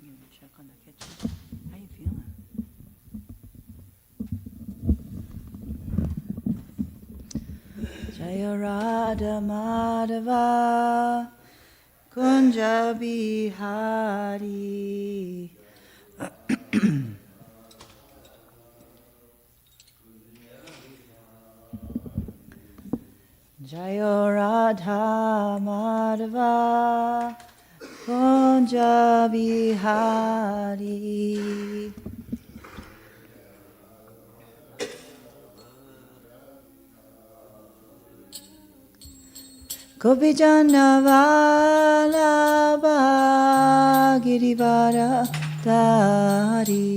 You can check on the kitchen. How you feeling? Jaya Radha Madhava Kunja Bihari. Jaya Radha Madhava Kunja Bihari. Gopijana Vallabha Girivara Dari.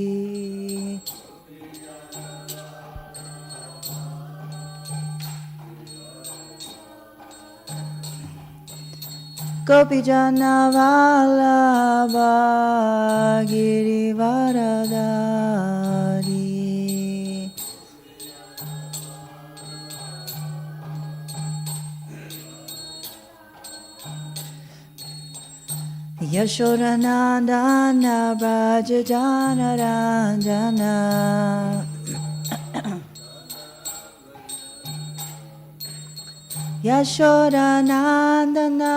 Gopijana Vallabha Girivara Dari. Yashodanandana Brajajana Ranjana. Yashodanandana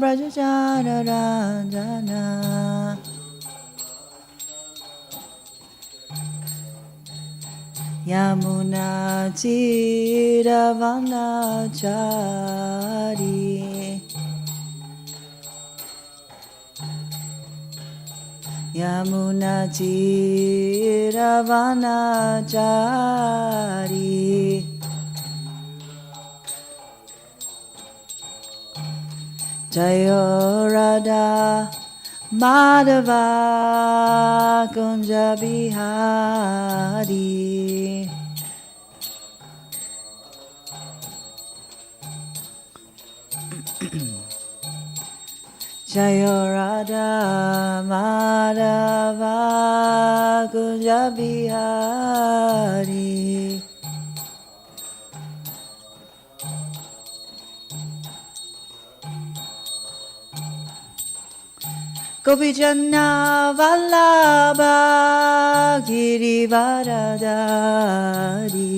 Brajajana Ranjana. Yamuna Tiravanachari. Yamuna Tiravanachari. Jaya Radha Madhava Kunja Bihari. Jaya Radha Madhava Kunja Bihari. Gopijana Vallabha Girivara Dari.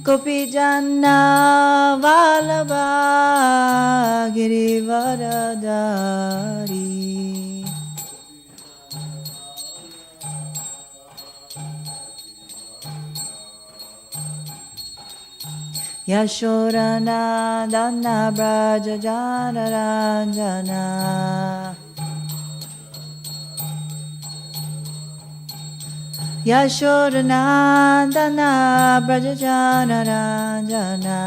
Gopijana Vallabha Girivara Dari. Yashodanandana Brajajana Ranjana. Yashodanandana Brajajana Ranjana.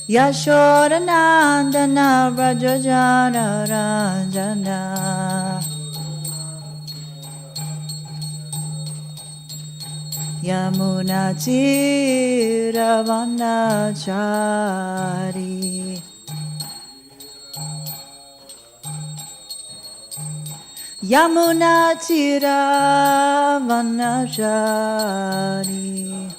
Yashodanandana Brajajana Ranjana. Yamuna Tiravanachari. Yamuna Tiravanachari.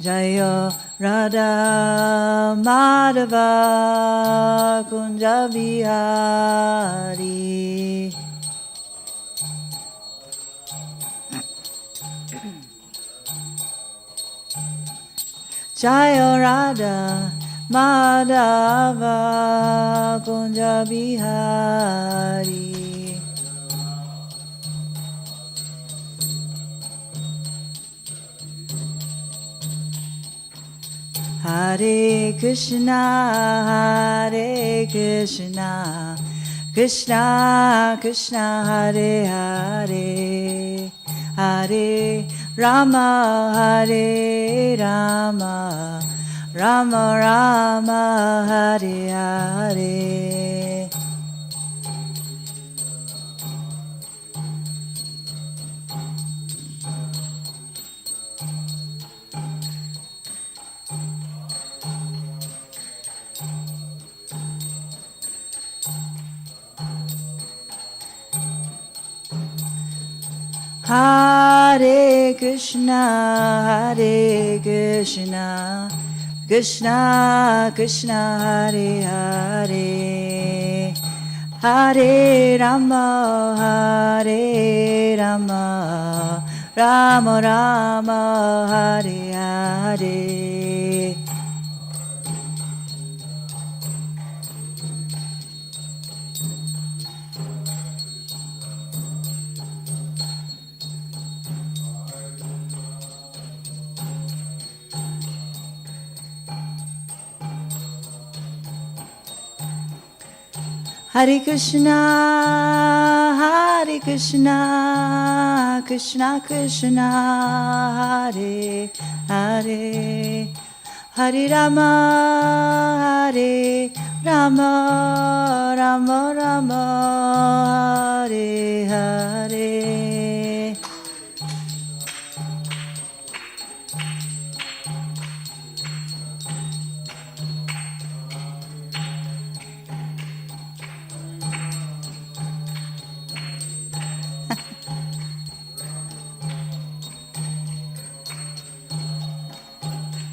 Jaya Radha Madhava Kunja Bihari. Jaya Radha Madhava Kunja Bihari. Hare Krishna, Hare Krishna, Krishna Krishna Hare Hare, Hare Rama, Hare Rama, Rama Rama, Hare Hare. Hare Krishna, Hare Krishna, Krishna Krishna, Hare Hare, Hare Rama, Hare Rama, Rama Rama, Hare Hare. Hare Krishna, Hare Krishna, Krishna Krishna, Hare Hare, Hare Rama, Hare Rama, Rama Rama, Hare Hare.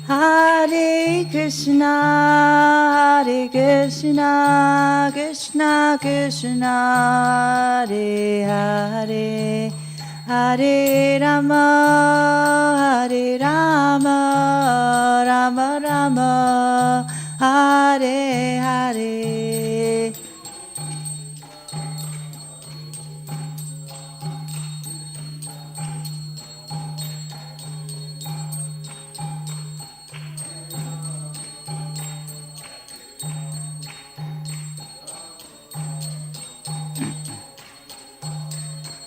Hare Krishna, Hare Krishna, Krishna Krishna, Hare Hare, Hare Rama, Hare Rama, Rama Rama, Hare Hare.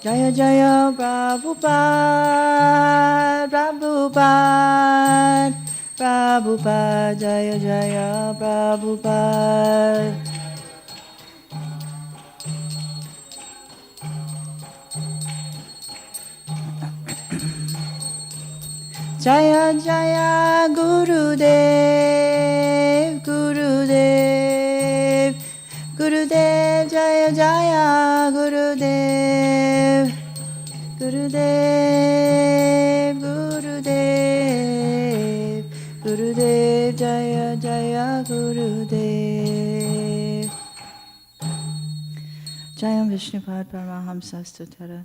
Jaya Jaya Prabhupada, Prabhupada, Prabhupada, Jaya Jaya Prabhupada. Jaya Jaya Gurudev, Gurudev, Gurudev, Jaya Jaya Gurudev, Gurudev, Gurudev, Gurudev, Jaya Jaya Gurudev. Jayam Vishnupad Paramahamsa Stutara.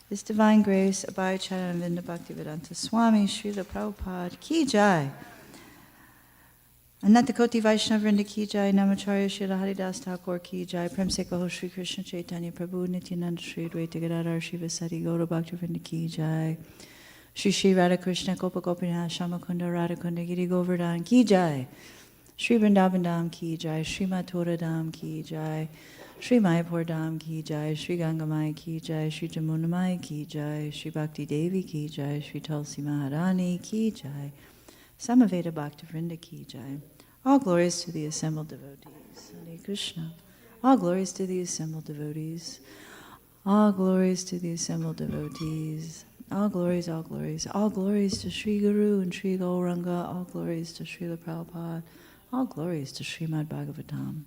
His Divine Grace, Abhay Charavinda Bhaktivedanta Swami, Srila Prabhupada, Ki Jai. Anatakoti Vaishnavrinda Ki Jai, Namacharya Srila Haridas Thakur Ki Jai, Prem Se Kaho Shri Krishna Chaitanya Prabhu, Nityananda Shri Advaita Gadadhar Shiva Sati Gaura Bhaktivinoda Ki Jai, Shri Shri Radha Krishna Gopa Gopinath Shamakunda Radha Kunda Giri Govardhan Ki Jai, Shri Vrindavan Dham Ki Jai, Shri Mathura Dham Ki Jai, Shri Mayapur Dham Ki Jai, Shri Gangamai Ki Jai, Shri Jamunamai Ki Jai, Shri Bhakti Devi Ki Jai, Shri Tulsi Maharani Ki Jai, Samaveda Bhaktivinoda Ki Jai. All glories to the assembled devotees. Hare Krishna. All glories to the assembled devotees. All glories to the assembled devotees. All glories, all glories. All glories to Sri Guru and Sri Gauranga. All glories to Srila Prabhupada. All glories to Srimad Bhagavatam.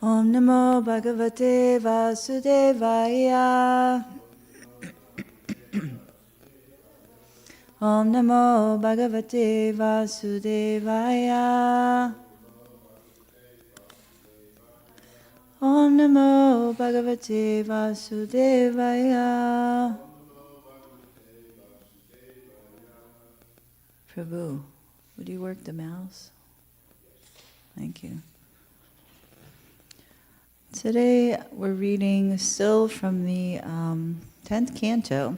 Om Namo Bhagavate Vasudevaya. Om Namo Bhagavate Vasudevaya. Om Namo Bhagavate Vasudevaya. Prabhu, would you work the mouse? Thank you. Today we're reading still from the 10th canto.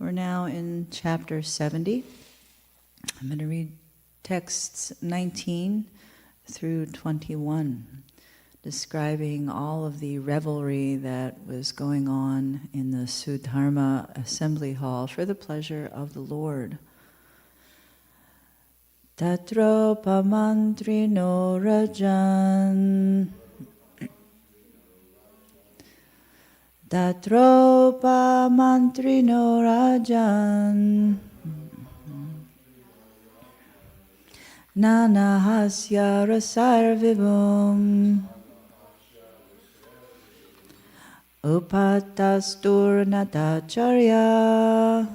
We're now in chapter 70. I'm going to read texts 19 through 21, describing all of the revelry that was going on in the Sudharma Assembly Hall for the pleasure of the Lord. Tatro pamantrino rajan Tatropa mantrino rajan Nanahasya rasarvibhum Upatasturnatacharya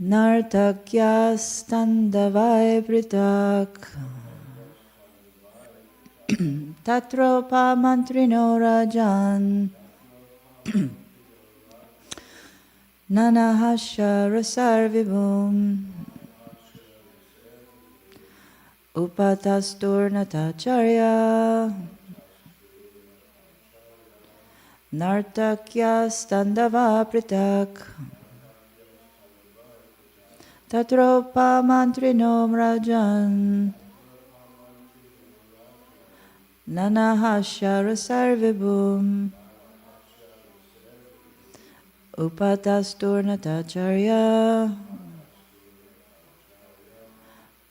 Nartakyastandavai pritak Tatropa mantrino rajan Nanahasha rasarvibhum Upatasturnatacharya Nartakyastandava pritak Tatropa mantrino rajan Nanahasha rasarvibhum Upatasturnatacharya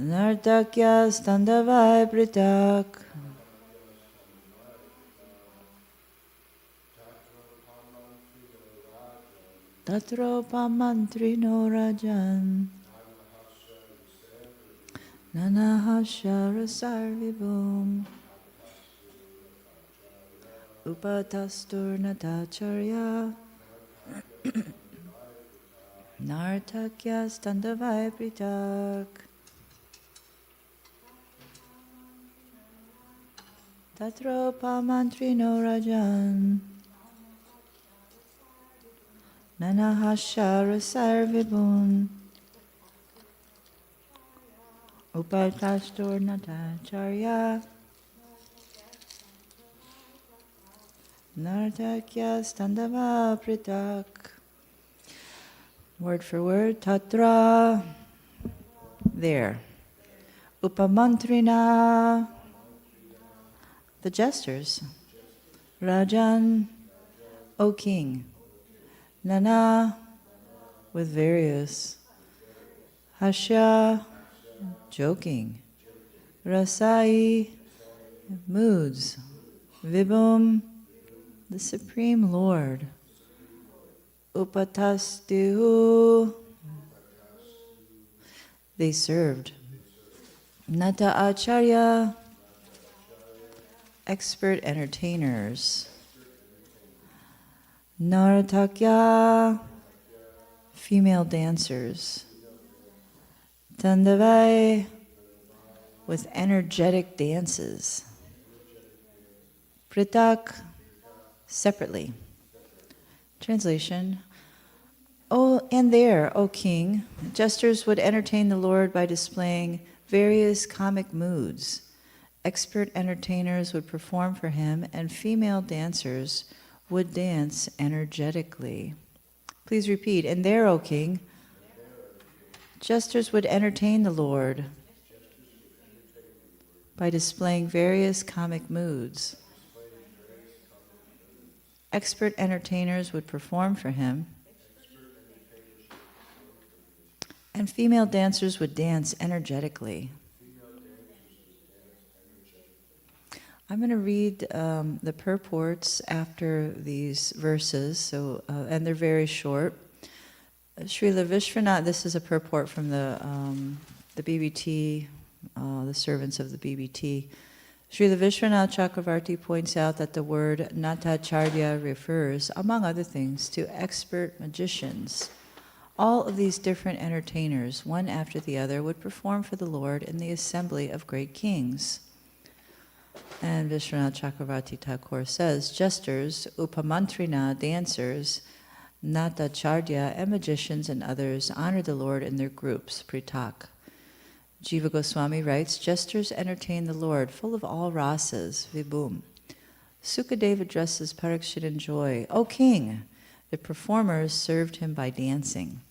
Nartakyastandavai pritak Tatropa mantrino rajan Nanahasha rasarvibhum Upatasturnatacharya Nartakyastandavai pritak Tatropa mantrino rajan Nanahasha rasarvibhum Upatasturnatacharya Nartakyastandava pritak. Word for word, tatra, there. Upamantrina, the jesters. Rajan, O king. Nana, with various. Hasya, joking. Rasai, moods. Vibhum, the Supreme Lord. Upatastu, they served. Nata Acharya, expert entertainers. Nartakya, female dancers. Tandavai, with energetic dances. Pritak, separately. Translation. Oh, and there, O king, jesters would entertain the Lord by displaying various comic moods. Expert entertainers would perform for him, and female dancers would dance energetically. Please repeat. And there, O king, jesters would entertain the Lord by displaying various comic moods. Expert entertainers would perform for him, and female dancers would dance energetically. I'm going to read the purports after these verses, and they're very short. Srila Vishwanath, this is a purport from the BBT, the servants of the BBT. Srila Vishwanath Chakravarti points out that the word Natacharya refers, among other things, to expert magicians. All of these different entertainers, one after the other, would perform for the Lord in the assembly of great kings. And Vishwanath Chakravarti Thakur says, jesters, upamantrina, dancers, natacharya, and magicians and others honor the Lord in their groups, pritak. Jiva Goswami writes, jesters entertain the Lord, full of all rasas, vibhum. Sukadeva addresses Parikshit in joy, O king! The performers served him by dancing.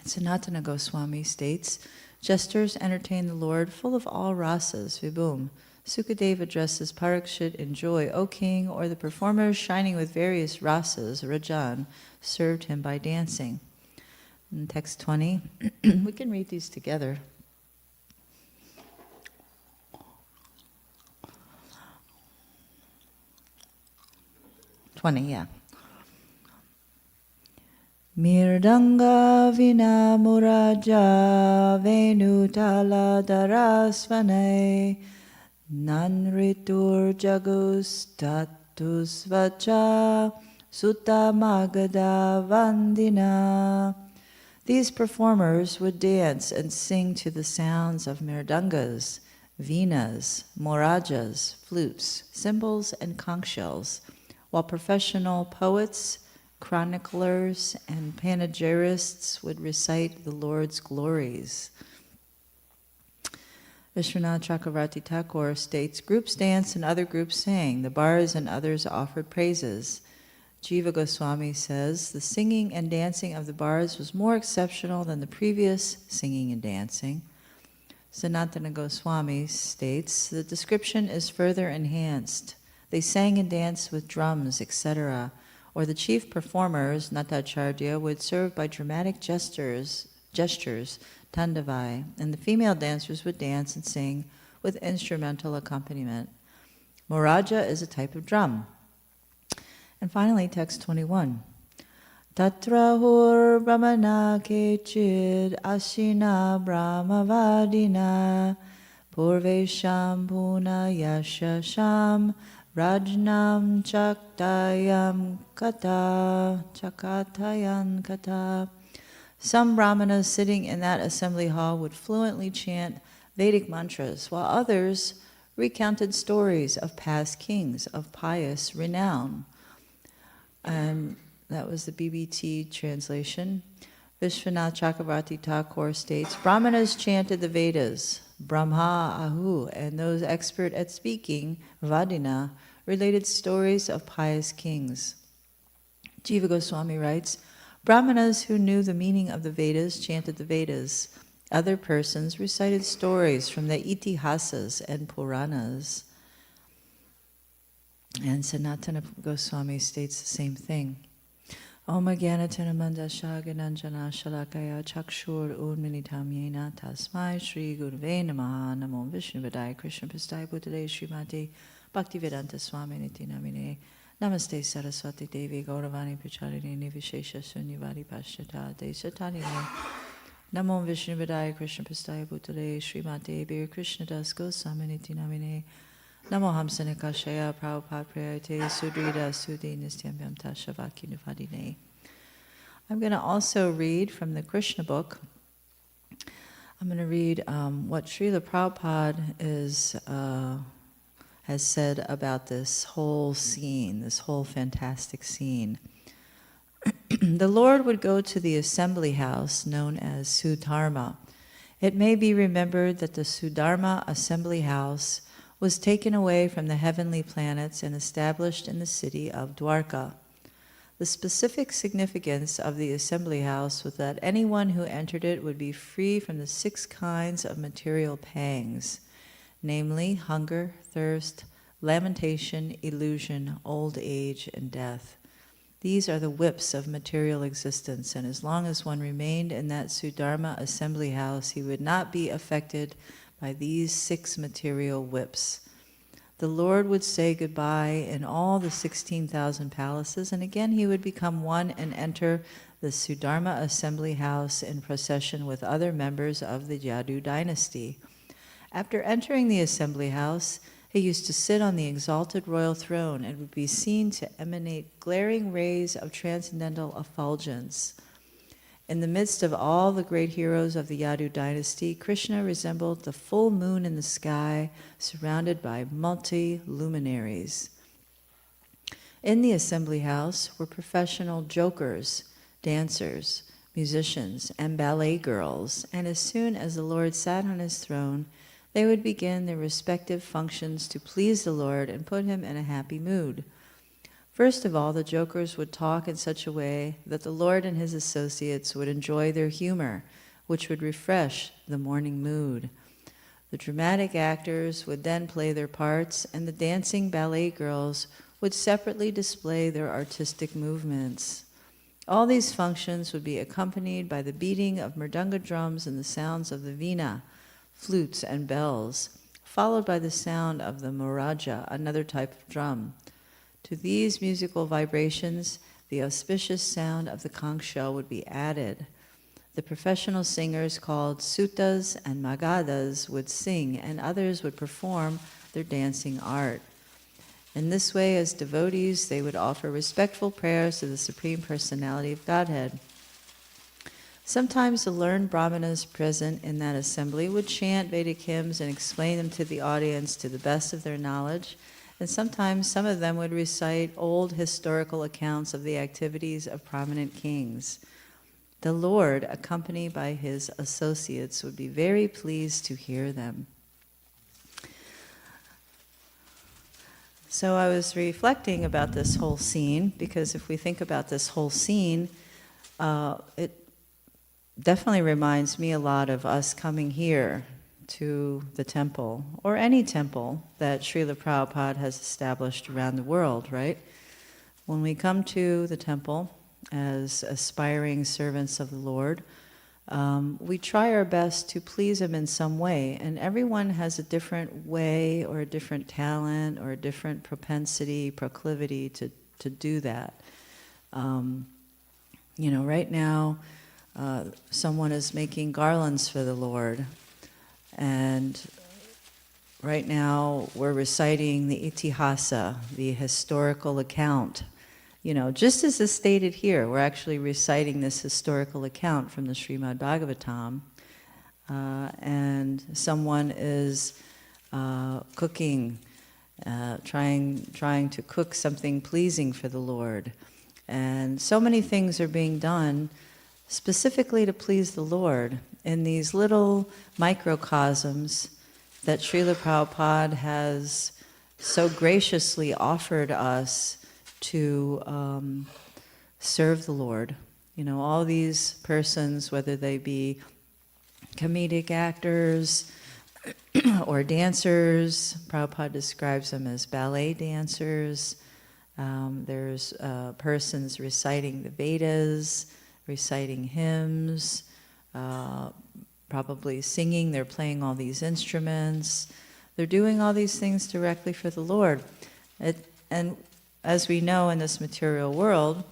Sanatana Goswami states, jesters entertain the Lord, full of all rasas, vibhum. Sukadeva addresses Parikshit in joy, O king, or the performers shining with various rasas, rajan, served him by dancing. In text 20, we can read these together. 20, yeah. Mirdanga vina muraja venutala darasvane Nanritur jagus tatus vacha sutta magada vandina. These performers would dance and sing to the sounds of mridangas, venas, morajas, flutes, cymbals, and conch shells, while professional poets, chroniclers, and panegyrists would recite the Lord's glories. Vishwanath Chakravarti Thakur states, groups danced and other groups sang. The bards and others offered praises. Jiva Goswami says, the singing and dancing of the bards was more exceptional than the previous singing and dancing. Sanatana Goswami states, the description is further enhanced. They sang and danced with drums, etc., or the chief performers, Natacharya, would serve by dramatic gestures, Tandavai, and the female dancers would dance and sing with instrumental accompaniment. Moraja is a type of drum. And finally, text 21. Tatrahur brahmana kechid asina brahmavadina purvesham puna yashasham rajnam chakatayan kata. Some brahmanas sitting in that assembly hall would fluently chant Vedic mantras, while others recounted stories of past kings of pious renown. And that was the BBT translation. Vishwanath Chakravarti Thakur states, Brahmanas chanted the Vedas, Brahma, Ahu, and those expert at speaking, Vadina, related stories of pious kings. Jiva Goswami writes, Brahmanas who knew the meaning of the Vedas chanted the Vedas. Other persons recited stories from the Itihasas and Puranas. And Sanatana Goswami states the same thing. Om Jnanatanamanda Shagananjana Shalakaya Chakshur Urminitam Yena Tasmai Shri Gurve Namaha Namo Vishnuvadaya Krishna Pastai Bhutale Srimati Bhaktivedanta Swami Niti Namine Namaste Saraswati Devi Gauravani Pracharini Nivishesha Sunyavadi Pashyata Desatani Namo Vishnuvadaya Krishna Pastai Bhutale Srimati Bir Krishna Das Goswami Niti Namine Namo Hamsana Kashaya Prabhupada Prayate Sudrida Sudi Nistyambhyam Tashavaki Nuvadine. I'm going to also read from the Krishna book. I'm going to read what Srila Prabhupada has said about this whole scene, this whole fantastic scene. The Lord would go to the assembly house known as Sudharma. It may be remembered that the Sudharma assembly house was taken away from the heavenly planets and established in the city of Dwarka. The specific significance of the assembly house was that anyone who entered it would be free from the 6 kinds of material pangs, namely hunger, thirst, lamentation, illusion, old age, and death. These are the whips of material existence, and as long as one remained in that Sudharma assembly house, he would not be affected by these 6 material whips. The Lord would say goodbye in all the 16,000 palaces, and again he would become one and enter the Sudharma assembly house in procession with other members of the Yadu dynasty. After entering the assembly house, he used to sit on the exalted royal throne and would be seen to emanate glaring rays of transcendental effulgence. In the midst of all the great heroes of the Yadu dynasty, Krishna resembled the full moon in the sky, surrounded by multi-luminaries. In the assembly house were professional jokers, dancers, musicians, and ballet girls, and as soon as the Lord sat on his throne, they would begin their respective functions to please the Lord and put him in a happy mood. First of all, the jokers would talk in such a way that the Lord and his associates would enjoy their humor, which would refresh the morning mood. The dramatic actors would then play their parts, and the dancing ballet girls would separately display their artistic movements. All these functions would be accompanied by the beating of mridanga drums and the sounds of the veena, flutes, and bells, followed by the sound of the moraja, another type of drum. To these musical vibrations, the auspicious sound of the conch shell would be added. The professional singers called suttas and magadas would sing, and others would perform their dancing art. In this way, as devotees, they would offer respectful prayers to the Supreme Personality of Godhead. Sometimes the learned brahmanas present in that assembly would chant Vedic hymns and explain them to the audience to the best of their knowledge, and sometimes some of them would recite old historical accounts of the activities of prominent kings. The Lord, accompanied by his associates, would be very pleased to hear them. So I was reflecting about this whole scene, because if we think about this whole scene, it definitely reminds me a lot of us coming here to the temple, or any temple that Srila Prabhupada has established around the world, right? When we come to the temple as aspiring servants of the Lord, we try our best to please him in some way, and everyone has a different way or a different talent or a different proclivity to do that. Right now, someone is making garlands for the Lord, and right now we're reciting the itihasa, the historical account. Just as is stated here, we're actually reciting this historical account from the Srimad Bhagavatam, and someone is cooking, trying to cook something pleasing for the Lord. And so many things are being done specifically to please the Lord in these little microcosms that Srila Prabhupada has so graciously offered us to serve the Lord. All these persons, whether they be comedic actors or dancers, Prabhupada describes them as ballet dancers. There's persons reciting the Vedas, reciting hymns, probably singing. They're playing all these instruments. They're doing all these things directly for the Lord. And as we know, in this material world,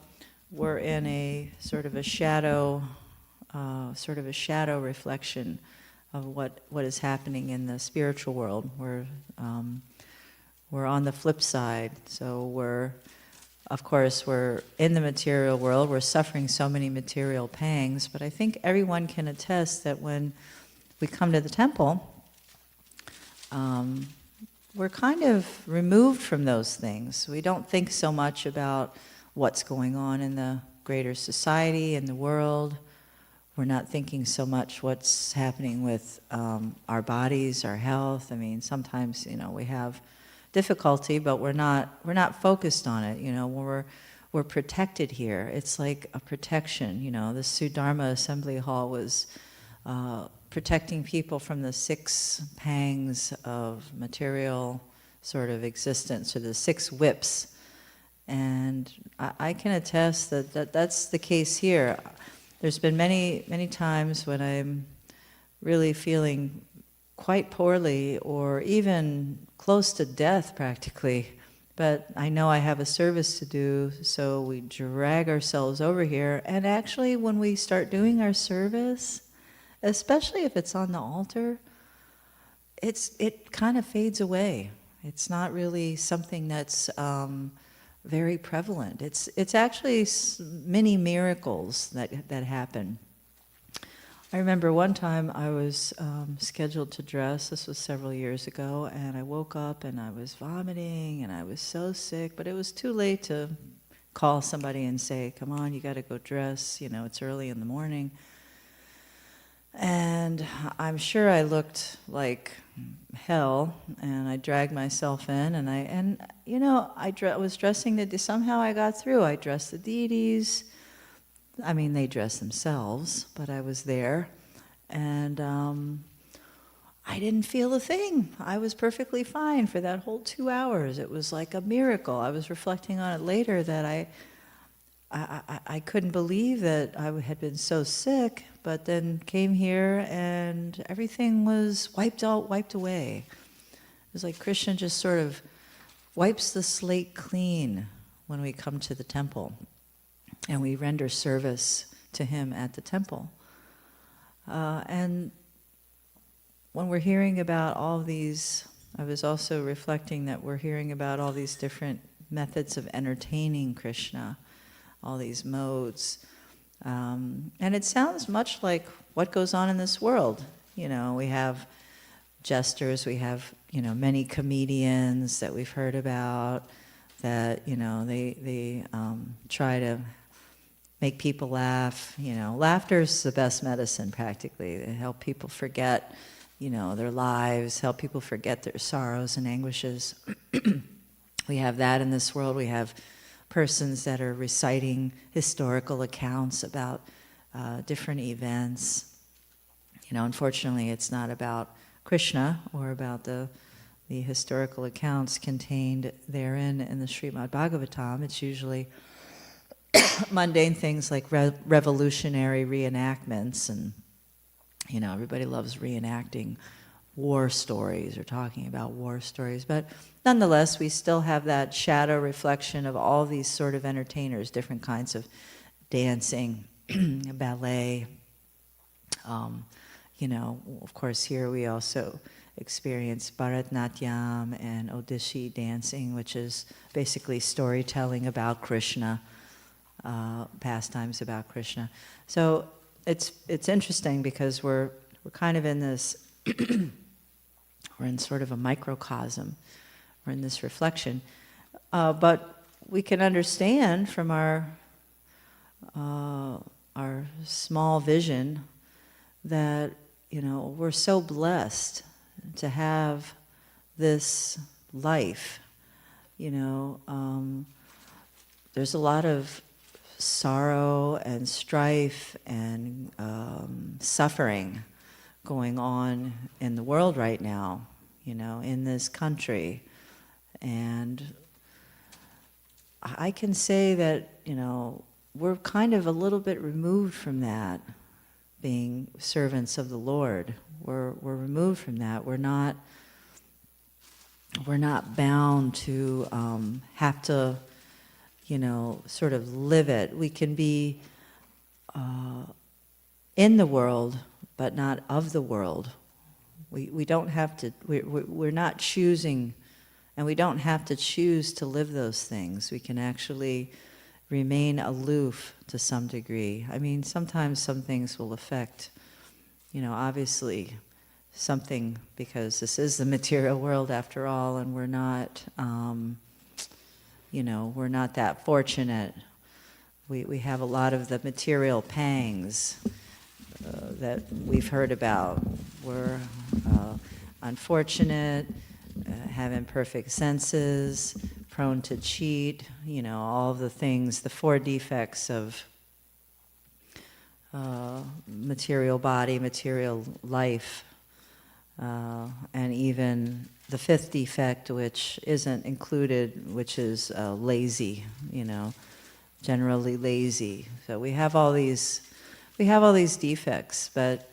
we're in a sort of a shadow reflection of what is happening in the spiritual world. We're on the flip side. So we're in the material world. We're suffering so many material pangs. But I think everyone can attest that when we come to the temple, we're kind of removed from those things. We don't think so much about what's going on in the greater society, in the world. We're not thinking so much what's happening with our bodies, our health. I mean, sometimes, we have difficulty, but we're not focused on it. We're protected here. It's like a protection. The Sudharma Assembly Hall was protecting people from the 6 pangs of material sort of existence, or the 6 whips. And I can attest that that's the case here. There's been many, many times when I'm really feeling quite poorly, or even close to death practically, but I know I have a service to do, so we drag ourselves over here. And actually, when we start doing our service, especially if it's on the altar, it kind of fades away. It's not really something that's very prevalent. It's actually many miracles that happen. I remember one time I was scheduled to dress. This was several years ago, and I woke up and I was vomiting and I was so sick, but it was too late to call somebody and say, come on, you got to go dress, it's early in the morning. And I'm sure I looked like hell, and I dragged myself in, and I was dressing somehow I got through. I dressed the deities. I mean, they dress themselves, but I was there, and I didn't feel a thing. I was perfectly fine for that whole 2 hours. It was like a miracle. I was reflecting on it later that I couldn't believe that I had been so sick, but then came here and everything was wiped away. It was like Krishna just sort of wipes the slate clean when we come to the temple and we render service to him at the temple. And when we're hearing about all these I was also reflecting that we're hearing about all these different methods of entertaining Krishna, all these modes. And it sounds much like what goes on in this world. We have jesters, we have, many comedians that we've heard about that, they try to make people laugh. Laughter is the best medicine, practically. They help people forget, their lives, help people forget their sorrows and anguishes. We have that in this world. We have persons that are reciting historical accounts about different events. Unfortunately, it's not about Krishna or about the historical accounts contained therein in the Srimad Bhagavatam. It's usually mundane things like revolutionary reenactments, and everybody loves reenacting war stories or talking about war stories. But nonetheless, we still have that shadow reflection of all these sort of entertainers, different kinds of dancing, ballet. Of course, here we also experience Bharatnatyam and Odissi dancing, which is basically storytelling about Krishna, pastimes about Krishna. So it's interesting because we're kind of in this, we're in sort of a microcosm, we're in this reflection, but we can understand from our small vision that we're so blessed to have this life. There's a lot of sorrow and strife and suffering going on in the world right now, in this country. And I can say that, we're kind of a little bit removed from that, being servants of the Lord. We're removed from that. We're not bound to have to, sort of live it. We can be in the world, but not of the world. We don't have to, we're not choosing, and we don't have to choose to live those things. We can actually remain aloof to some degree. I mean, sometimes some things will affect, obviously something, because this is the material world after all, and we're not, we're not that fortunate. We have a lot of the material pangs that we've heard about. We're unfortunate, have imperfect senses, prone to cheat, all of the things, the 4 defects of material body, material life, and even the 5th defect, which isn't included, which is lazy, generally lazy. So we have all these defects, but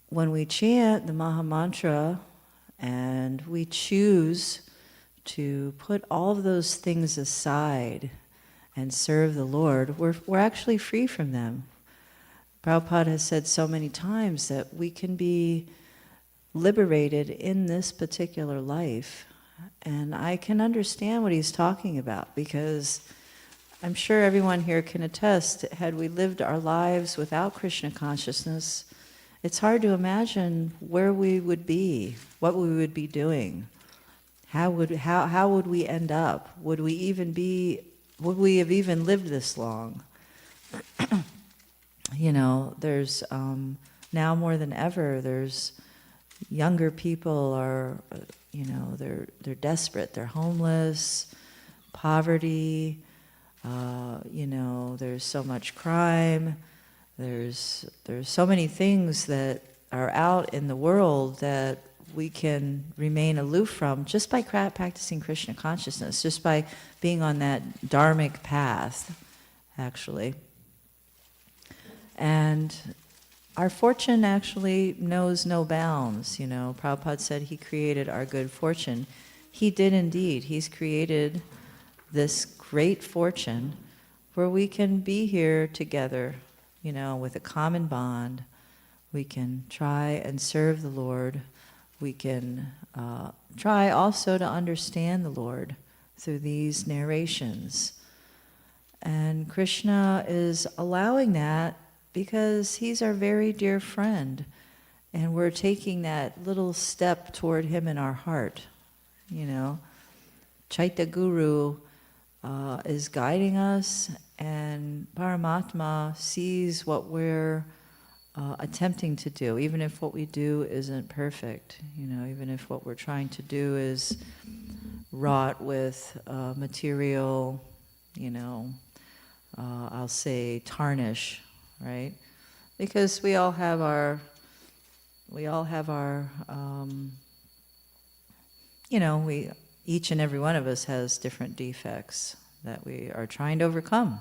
when we chant the Maha Mantra and we choose to put all of those things aside and serve the Lord, we're actually free from them. Prabhupada has said so many times that we can be liberated in this particular life. And I can understand what he's talking about, because I'm sure everyone here can attest, had we lived our lives without Krishna consciousness, it's hard to imagine where we would be, what we would be doing. How would we end up? Would we have even lived this long? There's now more than ever, there's younger people are, they're desperate, they're homeless, poverty, there's so much crime, there's so many things that are out in the world that we can remain aloof from just by practicing Krishna consciousness, just by being on that dharmic path, actually. And our fortune actually knows no bounds. Prabhupada said he created our good fortune. He did indeed. He's created this great fortune where we can be here together, with a common bond. We can try and serve the Lord we can try also to understand the Lord through these narrations. And Krishna is allowing that because he's our very dear friend. And we're taking that little step toward him in our heart. You know, Chaitya Guru is guiding us, and Paramatma sees what we're attempting to do, even if what we do isn't perfect. You know, even if what we're trying to do is wrought with material, you know, I'll say tarnish, right? Because we all have our, you know, each and every one of us has different defects that we are trying to overcome.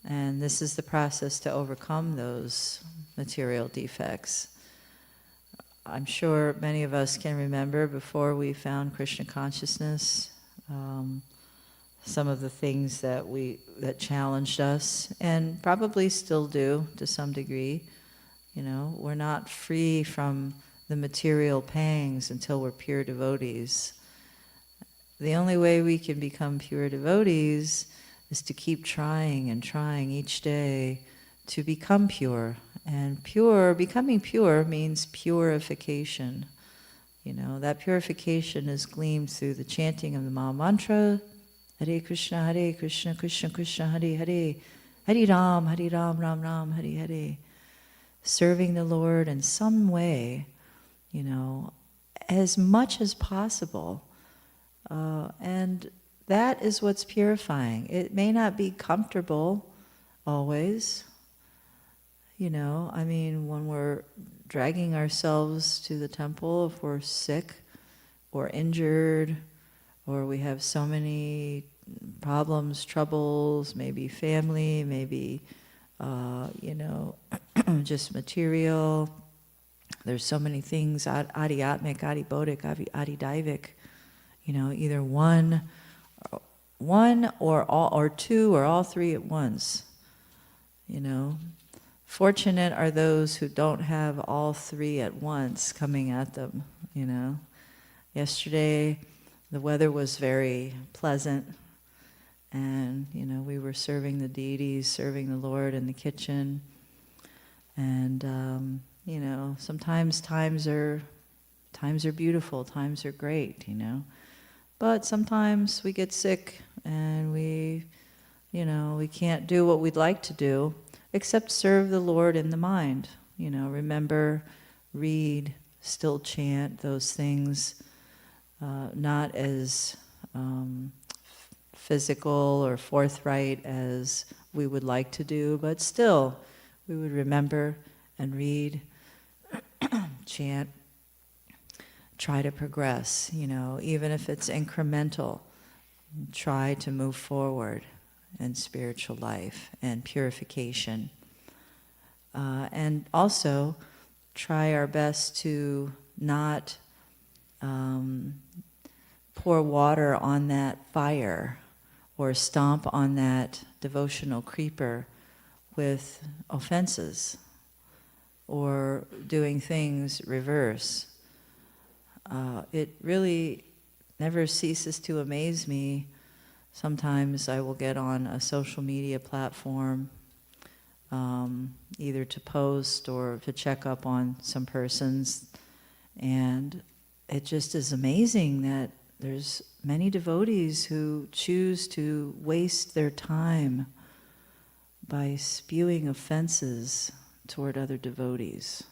And this is the process to overcome those material defects. I'm sure many of us can remember before we found Krishna consciousness, some of the things that challenged us, and probably still do to some degree. You know, we're not free from the material pangs until we're pure devotees. The only way we can become pure devotees is to keep trying and trying each day to become pure. And becoming pure means purification. You know, that purification is gleamed through the chanting of the Maha Mantra, Hare Krishna, Krishna Krishna, Hare Hare, Hare Ram, Ram Ram, Hare Hare. Serving the Lord in some way, you know, as much as possible. And that is what's purifying. It may not be comfortable always. You know, I mean, when we're dragging ourselves to the temple, if we're sick or injured, or we have so many problems, troubles, maybe family, maybe, you know, just material. There's so many things, adi-atmic, adi-bodhic, adi-daivik, you know, either one or all, or two, or all three at once, you know. Fortunate are those who don't have all three at once coming at them, you know. Yesterday, the weather was very pleasant, and, you know, we were serving the deities, serving the Lord in the kitchen, and, you know, sometimes times are beautiful, times are great, you know. But sometimes we get sick, and we can't do what we'd like to do, except serve the Lord in the mind. You know, remember, read, still chant those things, not as physical or forthright as we would like to do, but still, we would remember and read, chant, try to progress, you know, even if it's incremental, try to move forward in spiritual life and purification. And also try our best to not pour water on that fire or stomp on that devotional creeper with offenses or doing things reverse. It really never ceases to amaze me. Sometimes I will get on a social media platform, either to post or to check up on some persons, and it just is amazing that there's many devotees who choose to waste their time by spewing offenses toward other devotees.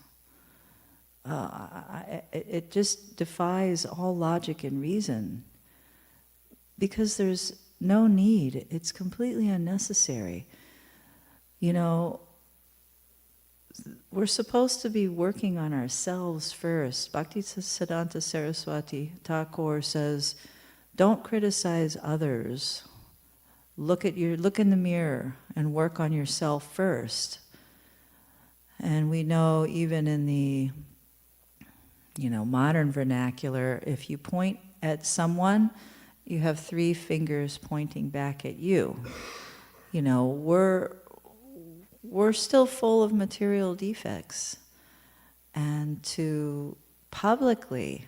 It just defies all logic and reason, because there's no need. It's completely unnecessary. You know, we're supposed to be working on ourselves first. Bhaktisiddhanta Saraswati Thakur says, don't criticize others. Look in the mirror and work on yourself first. And we know even in the, you know, modern vernacular, if you point at someone, you have three fingers pointing back at you. You know, we're still full of material defects. And to publicly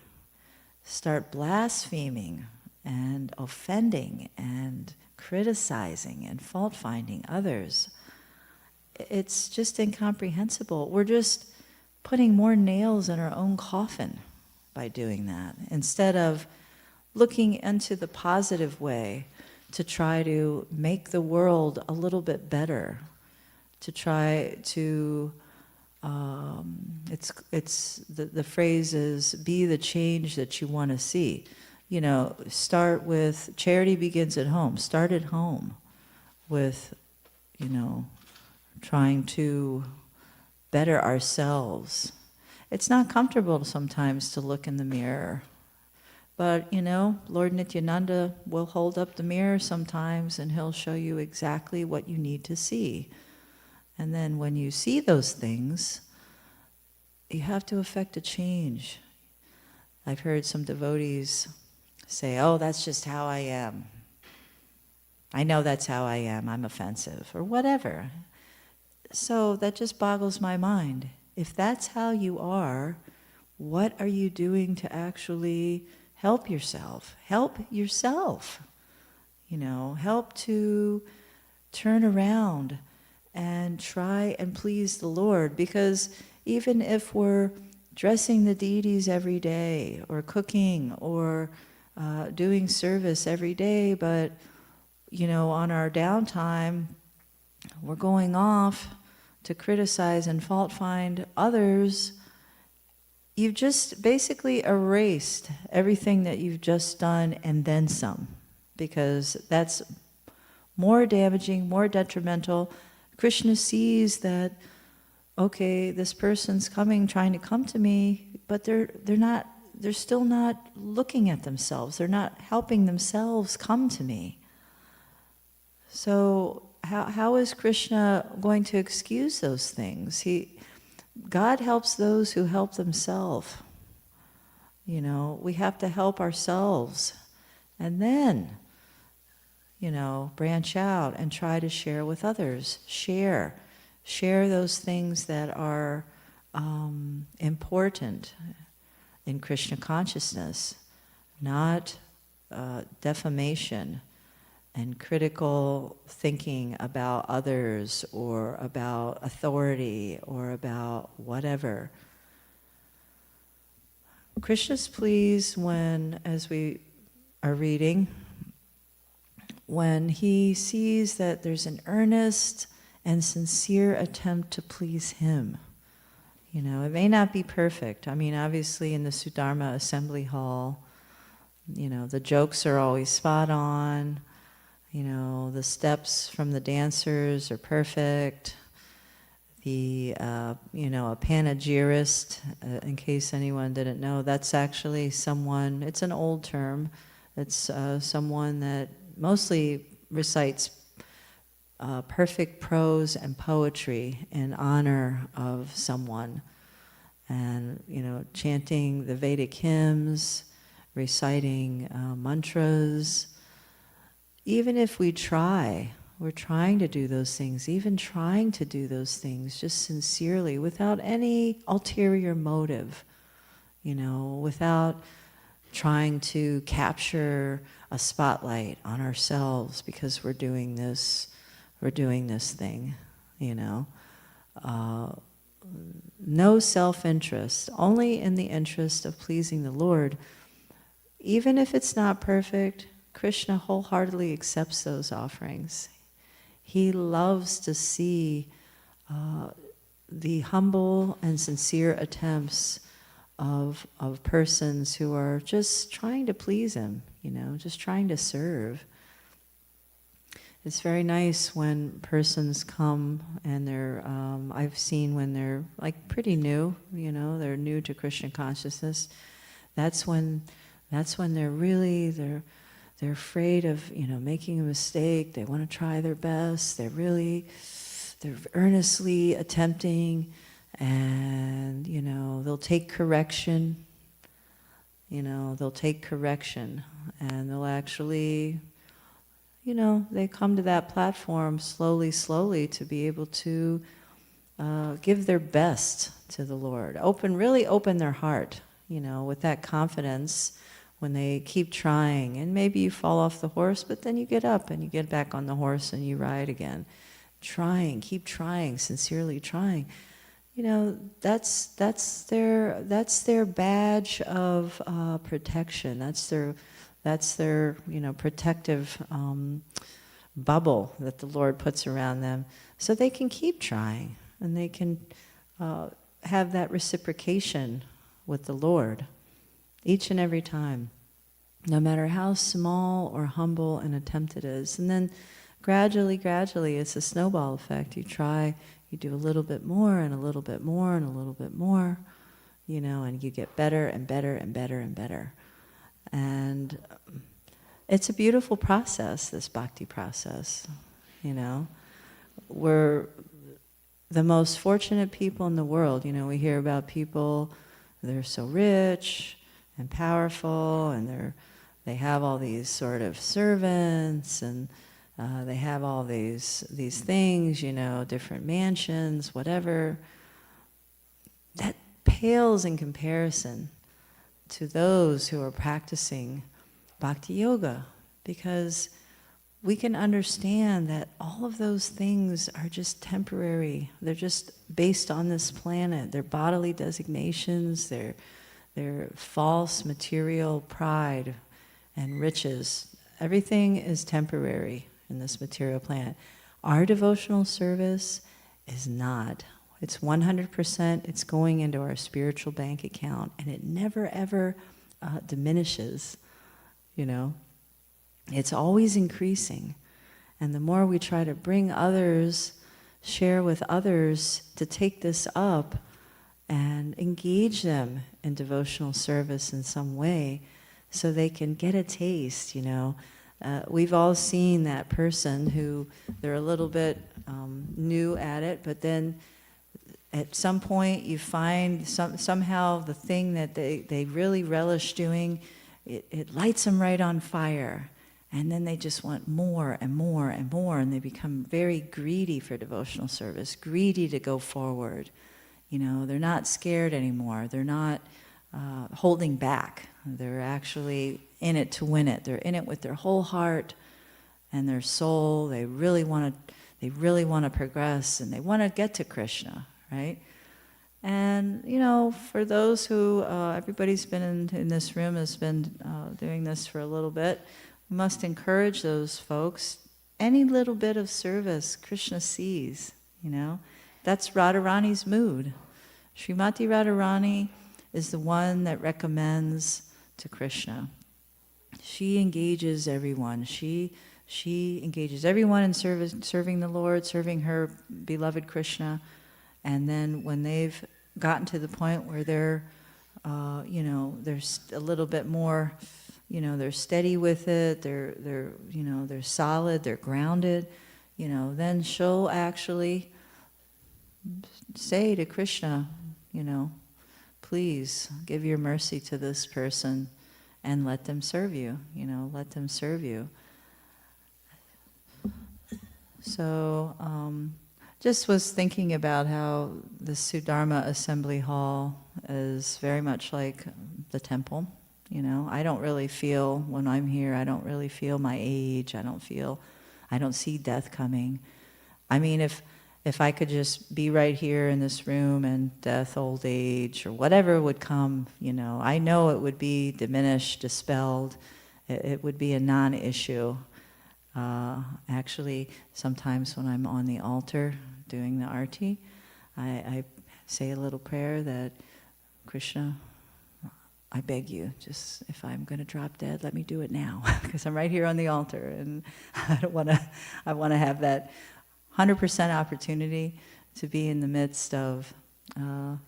start blaspheming and offending and criticizing and fault-finding others, it's just incomprehensible. We're just putting more nails in our own coffin by doing that, instead of looking into the positive way to try to make the world a little bit better, to try to, the phrase is, be the change that you want to see. You know, start with, charity begins at home. Start at home with, you know, trying to better ourselves. It's not comfortable sometimes to look in the mirror. But, you know, Lord Nityananda will hold up the mirror sometimes and he'll show you exactly what you need to see. And then when you see those things, you have to effect a change. I've heard some devotees say, oh, that's just how I am. I know that's how I am. I'm offensive, or whatever. So that just boggles my mind. If that's how you are, what are you doing to actually help yourself? Help yourself. You know, help to turn around and try and please the Lord. Because even if we're dressing the deities every day, or cooking, or doing service every day, but, you know, on our downtime, we're going off to criticize and fault-find others, you've just basically erased everything that you've just done and then some, because that's more damaging, more detrimental. Krishna sees that, okay, this person's coming, trying to come to me, but they're still not looking at themselves. They're not helping themselves come to me. So how is Krishna going to excuse those things? God helps those who help themselves. You know, we have to help ourselves. And then, you know, branch out and try to share with others. Share those things that are important in Krishna consciousness, not defamation and critical thinking about others, or about authority, or about whatever. Krishna's pleased when, as we are reading, when he sees that there's an earnest and sincere attempt to please him. You know, it may not be perfect. I mean, obviously in the Sudharma Assembly Hall, you know, the jokes are always spot on. You know, the steps from the dancers are perfect. The, you know, a panegyrist, in case anyone didn't know, that's actually someone, it's an old term, it's someone that mostly recites perfect prose and poetry in honor of someone. And, you know, chanting the Vedic hymns, reciting mantras. Even if we're trying to do those things, even trying to do those things just sincerely, without any ulterior motive, you know, without trying to capture a spotlight on ourselves because we're doing this thing, you know. No self-interest, only in the interest of pleasing the Lord. Even if it's not perfect, Krishna wholeheartedly accepts those offerings. He loves to see the humble and sincere attempts of persons who are just trying to please him, you know, just trying to serve. It's very nice when persons come and they're, I've seen when they're like pretty new, you know, they're new to Krishna consciousness. That's when they're afraid of, you know, making a mistake. They want to try their best. They're earnestly attempting, and, you know, they'll take correction. You know, they'll take correction, and they'll actually, you know, they come to that platform slowly to be able to give their best to the Lord. Really open their heart, with that confidence, when they keep trying, and maybe you fall off the horse, but then you get up and you get back on the horse and you ride again. Keep trying, sincerely trying. That's their badge of protection. That's their protective bubble that the Lord puts around them, so they can keep trying and they can have that reciprocation with the Lord each and every time, no matter how small or humble an attempt it is. And then gradually, it's a snowball effect. You try, you do a little bit more and a little bit more and a little bit more, and you get better and better and better and better. And it's a beautiful process, this bhakti process, We're the most fortunate people in the world. We hear about people, they're so rich and powerful, and they have all these sort of servants, and they have all these things, different mansions, whatever. That pales in comparison to those who are practicing bhakti yoga, because we can understand that all of those things are just temporary. They're just based on this planet. They're bodily designations, they're false material pride and riches. Everything is temporary in this material planet. Our devotional service is not. It's 100%, it's going into our spiritual bank account, and it never ever diminishes, It's always increasing. And the more we try to bring others, share with others to take this up and engage them in devotional service in some way so they can get a taste, We've all seen that person who they're a little bit new at it, but then at some point you find somehow the thing that they really relish doing, it lights them right on fire. And then they just want more and more and more, and they become very greedy for devotional service, greedy to go forward. They're not scared anymore. They're not holding back. They're actually in it to win it. They're in it with their whole heart and their soul. They really want to progress, and they want to get to Krishna, right? And for those who everybody's been in this room has been doing this for a little bit, we must encourage those folks. Any little bit of service Krishna sees, That's Radharani's mood. Srimati Radharani is the one that recommends to Krishna. She engages everyone. She engages everyone in serving the Lord, serving her beloved Krishna. And then when they've gotten to the point where they're, there's a little bit more, they're steady with it. They're solid. They're grounded. Then she'll actually say to Krishna, please give your mercy to this person and let them serve you, let them serve you. So just was thinking about how the Sudharma Assembly Hall is very much like the temple. I don't really feel, when I'm here, I don't really feel my age. I don't see death coming. I mean, if I could just be right here in this room and death, old age, or whatever would come, I know it would be diminished, dispelled. It would be a non-issue. Actually, sometimes when I'm on the altar doing the arti, I say a little prayer that, Krishna, I beg you, just if I'm going to drop dead, let me do it now, because I'm right here on the altar, and I want to have that 100% opportunity to be in the midst of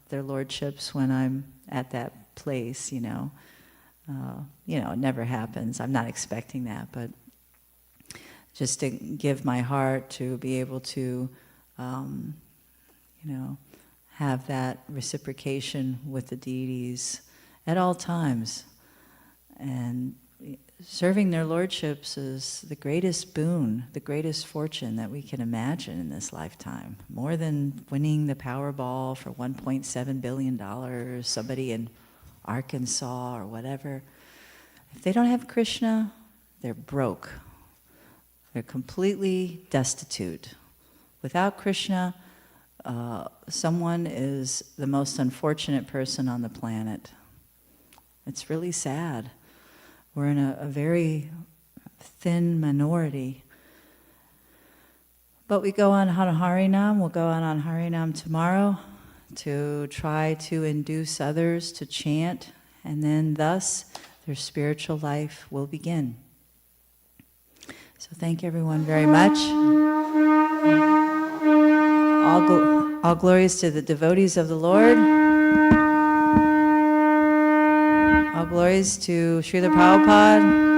their lordships when I'm at that place. It never happens. I'm not expecting that, but just to give my heart to be able to, have that reciprocation with the deities at all times. And serving their lordships is the greatest boon, the greatest fortune that we can imagine in this lifetime. More than winning the Powerball for $1.7 billion, somebody in Arkansas or whatever, if they don't have Krishna, they're broke. They're completely destitute. Without Krishna, someone is the most unfortunate person on the planet. It's really sad. We're in a very thin minority. But we go on Harinam, we'll go on Harinam tomorrow to try to induce others to chant, and then thus their spiritual life will begin. So thank everyone very much. All glories to the devotees of the Lord. All glories to Srila Prabhupada.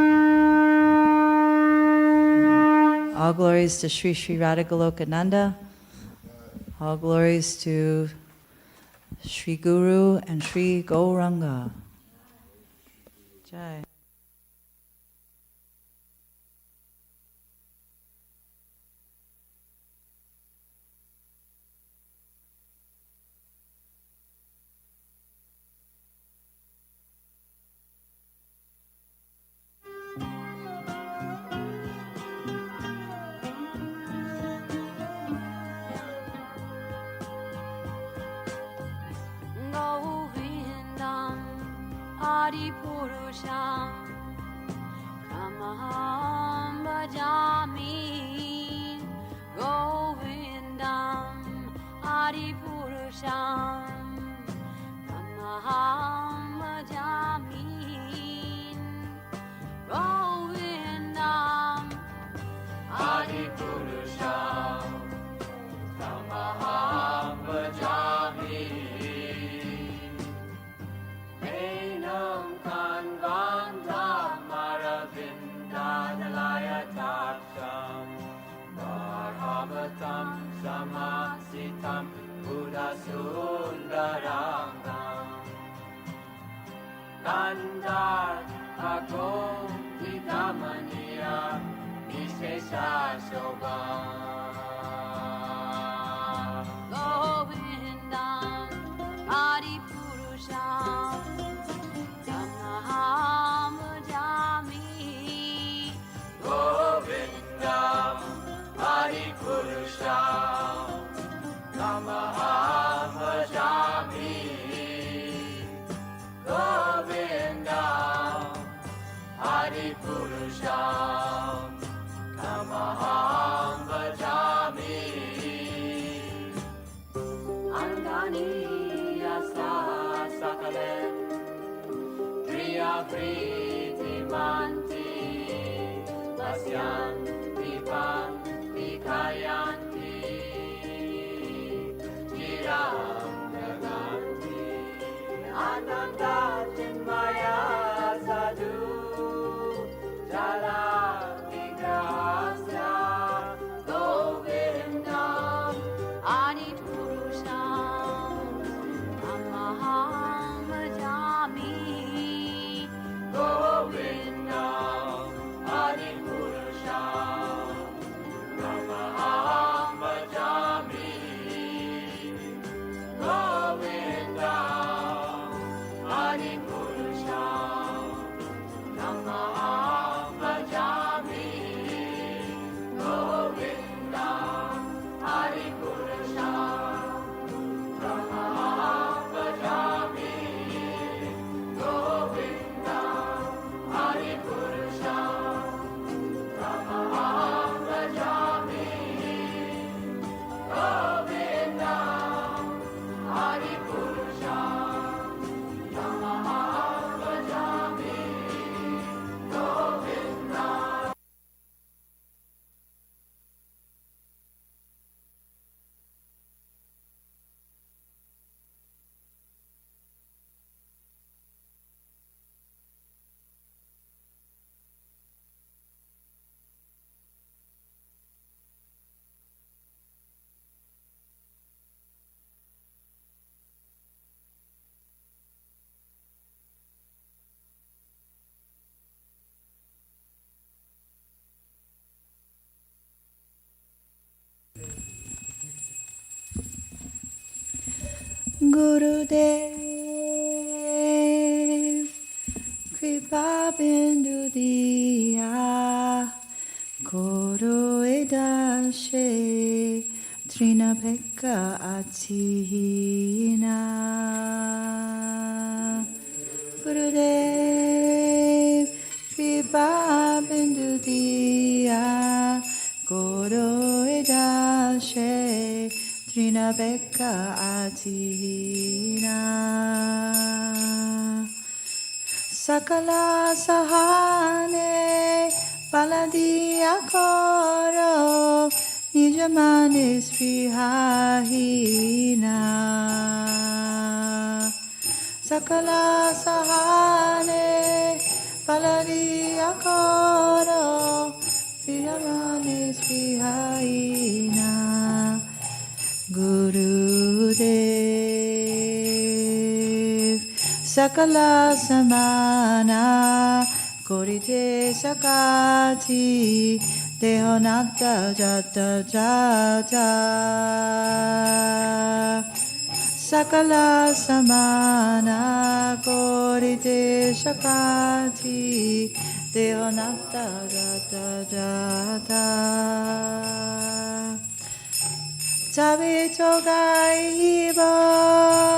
All glories to Sri Sri Radha Goloka Nanda. All glories to Sri Guru and Sri Gauranga. Jai. Purusham Tamaham Bhajami Govindam Adi Purusham Tamaham Bhajami Govindam Adi Purusham Tamaham Bhajami Samasitam Buddha Sundarangam Kandar Agom Vidamaniya Vishesha Shobha Govindam Adi Purusham Tamaham Bhajami Govindam Adi Purusham Tamaham Bhajami Govindam Adi Purusham Tamaham Bhajami Angani Yasa Sakalem Priya Priti Manti Vasyan Dipan Dikayanti Jiram Naganti Ananda Chinmaya Sadhu Jala Vigrahasya Govindam Adi Purusham Tamaham Bhajami Govindam Adi Purusham Tamaham Bhajami Govindam Adi Purusham Tamaham Bhajami Govindam Adi Purusham Tamaham Bhajami Govindam Adi Purusham Tamaham Bhajami Govindam Adi Purusham Tamaham Bhajami Govindam. Gurudev Kripa bindu diya koro edashe trina pekka atihina. Gurudev Kripa bindu diya koro edashe trina pekka atihina. Sakala sahane paladiya koro nijamani svihahina. Sakala sahane paladiya koro nijamani svihahina. Gurudev Sakala samana korite sakati dehonata jata jata. Sakala samana korite sakati dehonata jata jata. Tabito gaibo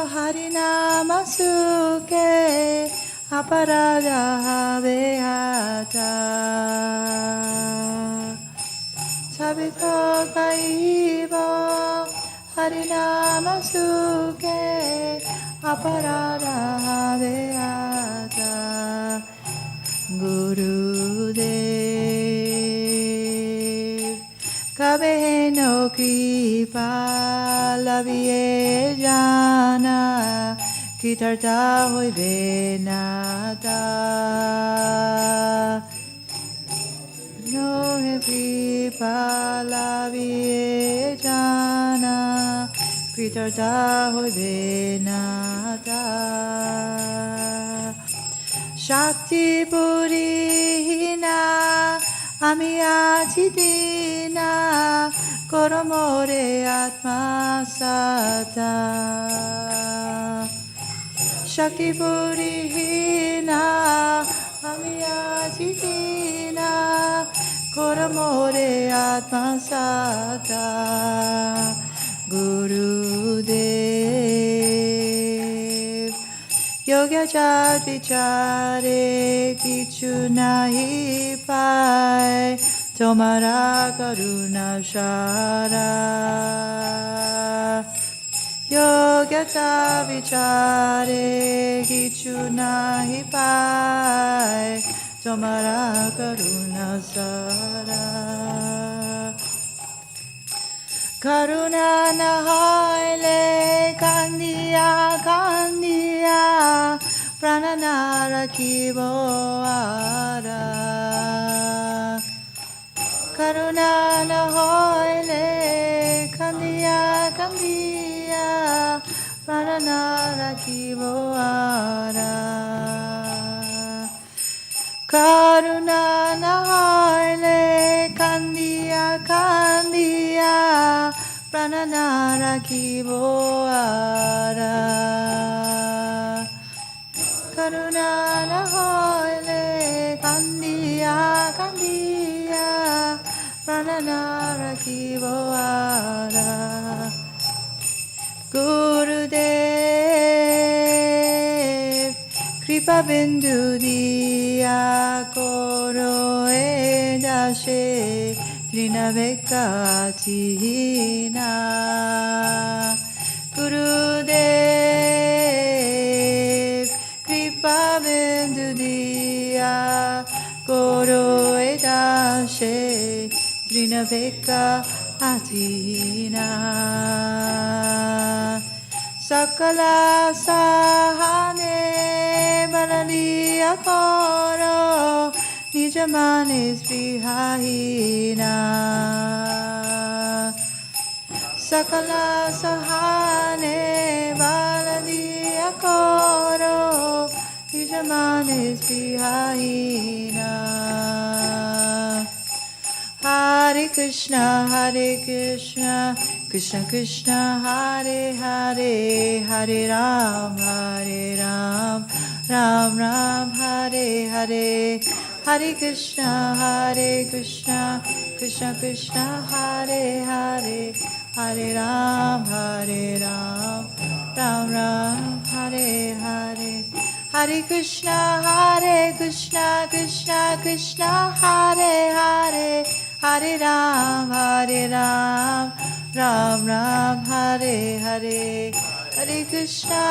harinama suke aparada beata. Tabito gaibo harinama suke aparada beata. Gurudev Kabe no kripa labie jana kitarta hoibe nata. No he kripa labie jana kitarta hoibe nata. Shakti purihina ami aji dina koromore atma sata. Shakti purihina ami aji dina koromore atma sata. Gurudev Yoga Jat Vichare Kichu Nahi Pai Tomara Karuna Shara. Yoga Jat Vichare Kichu Nahi Pai Tomara Karuna Shara. Karuna nahaile kandiya kandiya prananara kiboara. Karuna nahaile kandiya kandiya prananara kiboara. Karuna nahaile kandiya kandiya prananara kiboara. Karuna nahaile kandiya kandiya prananara kiboara. Gurudev Kripa bindu diya koro edashe trina vekka atihina. Gurudev Kripa bindu diya koro edashe trina vekka atihina. Sakala sahane balaliya koro nijamani svihahina. Sakala sahane balaliya koro nijamani svihahina. Hare Krishna, Krishna Krishna, Hare Hare, Hare Ram, Ram Ram Hare Hare, Hare Krishna, Krishna Krishna Hare Hare, Hare Ram, Ram Ram Hare Hare, Hare Krishna, Krishna Krishna Hare Hare, Hare Ram, Ram Ram Hare Hare, Hare Krishna,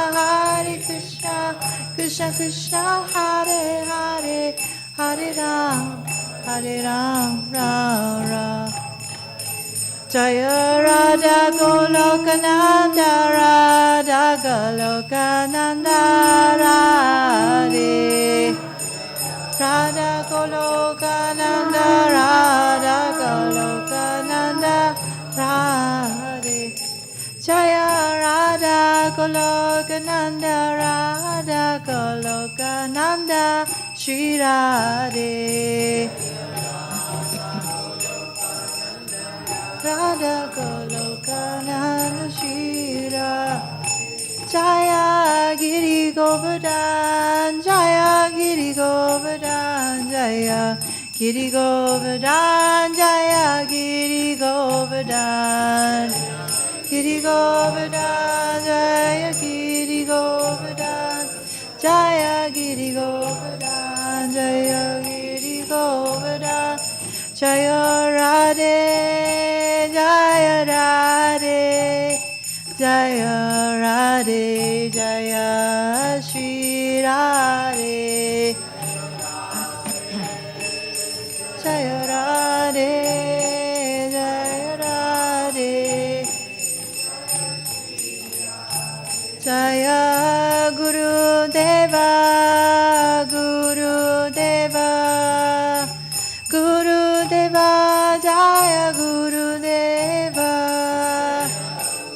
Krishna Krishna Hare Hare, Hare Ram, Ram Ram. Jaya Radha Goloka Nanda, Radha Goloka Nanda Radhe, Radha Goloka Nanda, Radha Goloka Nanda Radhe. Jaya Radha Goloka Nanda, Radha Goloka Nanda Shri Radhe. Radha Goloka Nanda Shri Radhe. Jaya Giri Govardhan, Jaya Giri Govardhan, Jaya Giri Govardhan, Jaya Giri Govardhan, Giri Govardhan, Jaya Giri Govardhan, Jaya Giri Govardhan, Jaya Giri Govardhan, Jaya Radhe, Jaya Radhe, Jaya Radhe, Jaya Shri Radhe, Jaya Radhe, Jaya Radhe, Jaya Guru Deva, Guru Deva, Guru Deva, Jaya Guru Deva,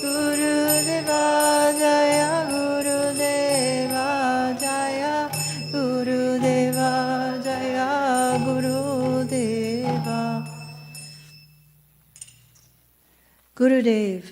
Guru Deva, Jaya Guru Deva, Jaya Guru Deva, Jaya Guru Deva. Gurudev,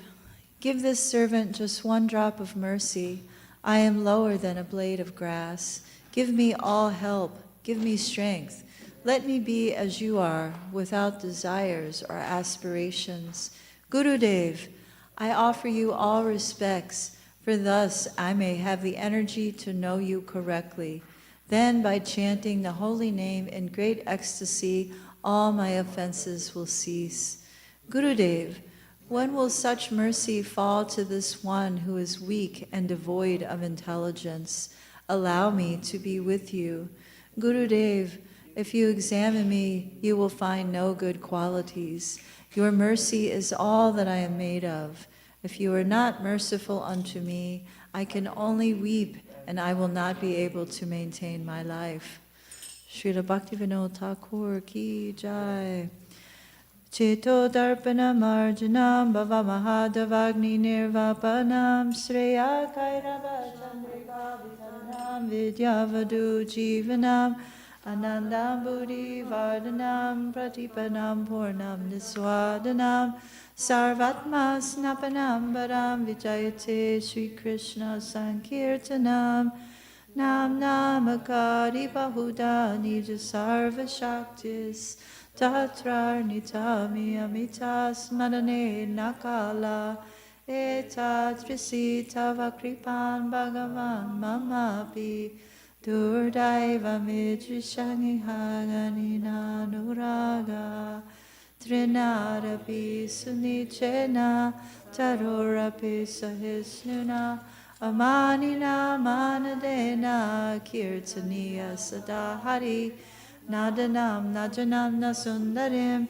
give this servant just one drop of mercy. I am lower than a blade of grass. Give me all help. Give me strength. Let me be as you are, without desires or aspirations. Gurudev, I offer you all respects, for thus I may have the energy to know you correctly. Then, by chanting the holy name in great ecstasy, all my offenses will cease. Gurudev, when will such mercy fall to this one who is weak and devoid of intelligence? Allow me to be with you. Gurudev, if you examine me, you will find no good qualities. Your mercy is all that I am made of. If you are not merciful unto me, I can only weep, and I will not be able to maintain my life. Srila Bhaktivinoda Thakur ki jai. Cheto darpanam arjanam bhava mahadavagni nirvapanam sreya kairava chandrika visaranam vidyavadu jivanam anandam buddhi vardhanam pratipanam purnam niswadanam sarvatma snapanam varam vijayate Sri Krishna sankirtanam nam namakari bahuda nija sarva shaktis Tatrar nitami amitas madane nakala etatrisi tava kripan bhagavan mamapi durdaiva midrishangi haganina nuraga trinarapi sunichena tarorapi sahisnuna amanina manadena kirtaniya sadahari Nadanam najanam nasundarim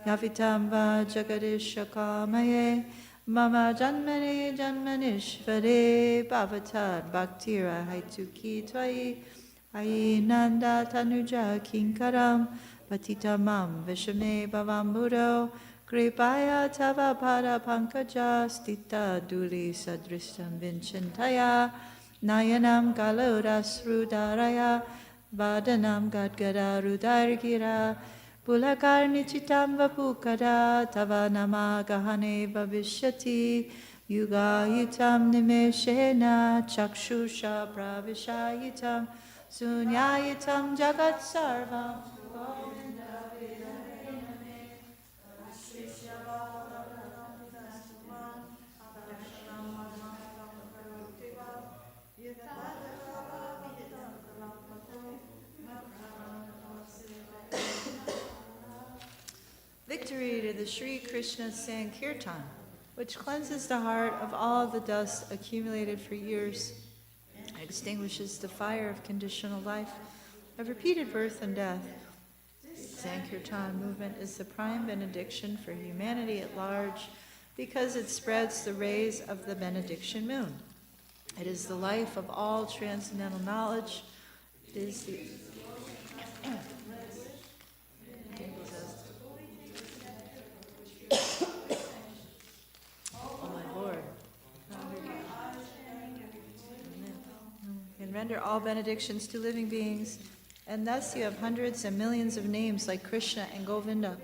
yavitam va jagadishakamaye mama janmane janmanishvare bhavatar bhaktira haituki tvai ayinanda tanuja kinkaram patitamam vishame bhavambudo kripaya tava pada pankaja stita duli sadristam vinchintaya nayanam kalodasrudaraya Vadanam Gadgada Rudargira Pulakar Nichitam Vapukada Tavanama Gahane Bhavishyati Yuga Yutam Nimeshena Chakshusha Pravishayitam Sunyayitam Jagat Sarvam. Victory to the Sri Krishna Sankirtan, which cleanses the heart of all the dust accumulated for years, extinguishes the fire of conditional life, of repeated birth and death. Sankirtan movement is the prime benediction for humanity at large because it spreads the rays of the benediction moon. It is the life of all transcendental knowledge. It is the oh my Lord, and render all benedictions to living beings, and thus you have hundreds and millions of names like Krishna and Govinda.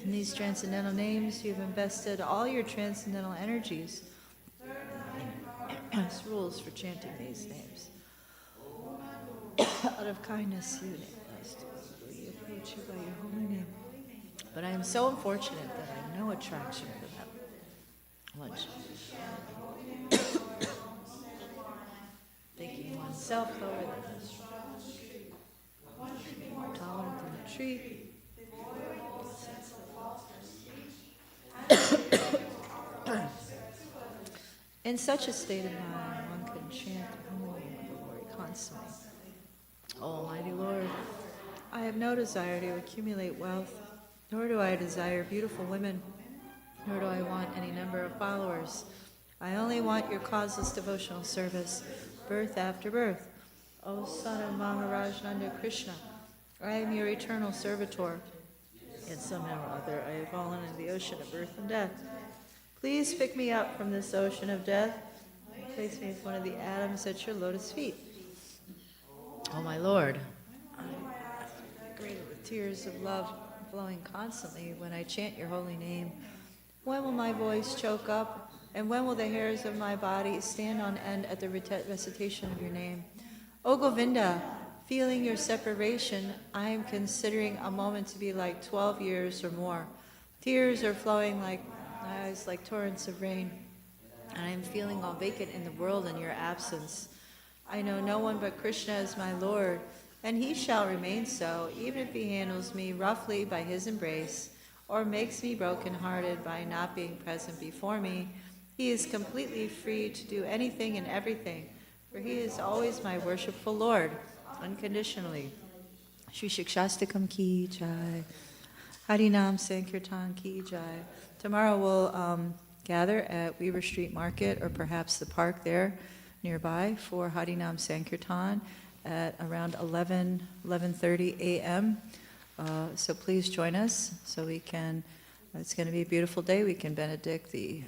In these transcendental names, you've invested all your transcendental energies. As rules for chanting these names. Out of kindness, you enable us to approach you by your holy name. But I am so unfortunate that I have no attraction for them. Lunch. Thinking oneself lower than the more tolerant than the tree. In such a state of mind, one can chant the holy name of the Lord constantly. O Almighty Lord, I have no desire to accumulate wealth, nor do I desire beautiful women, nor do I want any number of followers. I only want your causeless devotional service, birth after birth. O Son of Maharaj Nanda Krishna, I am your eternal servitor. Yet somehow or other I have fallen into the ocean of birth and death. Please pick me up from this ocean of death. Place me as one of the atoms at your lotus feet. Oh, my Lord, I am greeted with tears of love flowing constantly when I chant your holy name. When will my voice choke up? And when will the hairs of my body stand on end at the recitation of your name? O Govinda, feeling your separation, I am considering a moment to be like 12 years or more. Tears are flowing like my eyes like torrents of rain, and I am feeling all vacant in the world in your absence. I know no one but Krishna is my Lord, and he shall remain so, even if he handles me roughly by his embrace, or makes me broken-hearted by not being present before me. He is completely free to do anything and everything, for he is always my worshipful Lord, unconditionally. Shri Shikshastakam ki jai. Harinam Sankirtan ki jai. Tomorrow we'll gather at Weaver Street Market, or perhaps the park there nearby, for Harinam Sankirtan at around 11:30 a.m. So please join us so we can, it's going to be a beautiful day, we can benedict the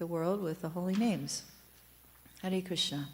world with the holy names. Hare Krishna.